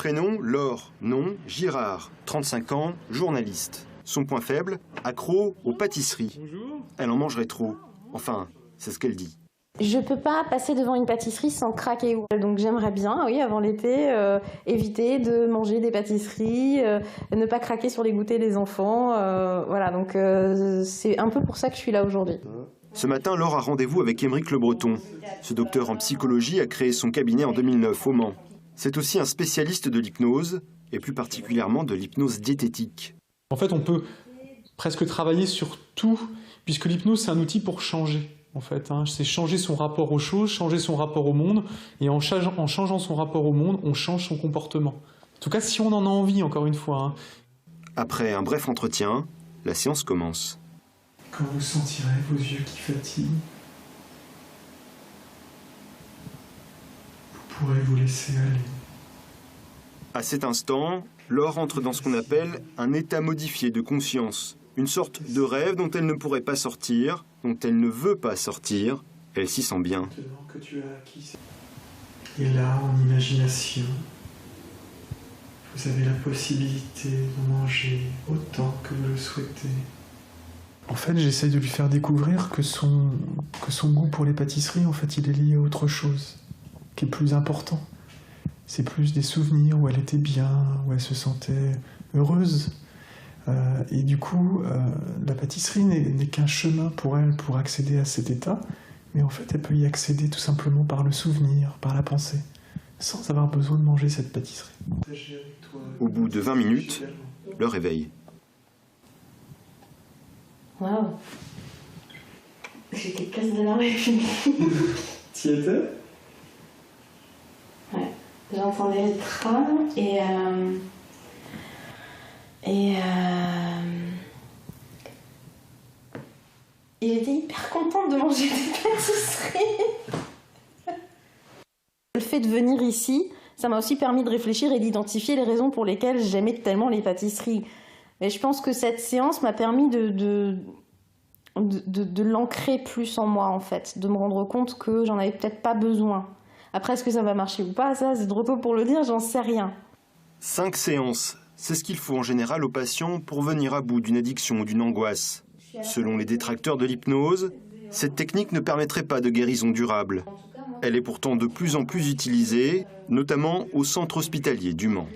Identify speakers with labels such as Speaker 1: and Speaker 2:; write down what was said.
Speaker 1: Prénom, Laure. Nom, Girard. 35 ans, journaliste. Son point faible, accro aux pâtisseries.
Speaker 2: Bonjour.
Speaker 1: Elle en mangerait trop. Enfin, c'est ce qu'elle dit.
Speaker 3: Je peux pas passer devant une pâtisserie sans craquer. Donc j'aimerais bien, oui, avant l'été, éviter de manger des pâtisseries, ne pas craquer sur les goûters des enfants. Voilà, donc c'est un peu pour ça que je suis là aujourd'hui.
Speaker 1: Ce matin, Laure a rendez-vous avec Aymeric Le Breton. Ce docteur en psychologie a créé son cabinet en 2009 au Mans. C'est aussi un spécialiste de l'hypnose, et plus particulièrement de l'hypnose diététique.
Speaker 2: En fait, on peut presque travailler sur tout, puisque l'hypnose, c'est un outil pour changer. En fait, c'est changer son rapport aux choses, changer son rapport au monde, et en changeant son rapport au monde, on change son comportement. En tout cas, si on en a envie, encore une fois.
Speaker 1: Après un bref entretien, la séance commence.
Speaker 2: Quand vous sentirez vos yeux qui fatiguent, vous pourrez vous laisser aller.
Speaker 1: À cet instant, Laure entre dans ce qu'on appelle un état modifié de conscience. Une sorte de rêve dont elle ne pourrait pas sortir, dont elle ne veut pas sortir. Elle s'y sent bien.
Speaker 2: Et là, en imagination, vous avez la possibilité de manger autant que vous le souhaitez. En fait, j'essaie de lui faire découvrir que son goût pour les pâtisseries, en fait, il est lié à autre chose, qui est plus important. C'est plus des souvenirs où elle était bien, où elle se sentait heureuse. Et du coup, la pâtisserie n'est qu'un chemin pour elle pour accéder à cet état, mais en fait, elle peut y accéder tout simplement par le souvenir, par la pensée, sans avoir besoin de manger cette pâtisserie.
Speaker 1: Au bout de 20 minutes, le réveil.
Speaker 3: Waouh! J'étais quasi de la réussite.
Speaker 2: Tu y étais?
Speaker 3: Ouais. J'entendais le tram et j'étais hyper contente de manger des pâtisseries. Le fait de venir ici, ça m'a aussi permis de réfléchir et d'identifier les raisons pour lesquelles j'aimais tellement les pâtisseries. Et je pense que cette séance m'a permis de l'ancrer plus en moi, en fait, de me rendre compte que j'en avais peut-être pas besoin. Après, est-ce que ça va marcher ou pas, ça, c'est trop tôt pour le dire, j'en sais rien.
Speaker 1: 5 séances, c'est ce qu'il faut en général aux patients pour venir à bout d'une addiction ou d'une angoisse. Selon les détracteurs de l'hypnose, cette technique ne permettrait pas de guérison durable. Elle est pourtant de plus en plus utilisée, notamment au centre hospitalier du Mans.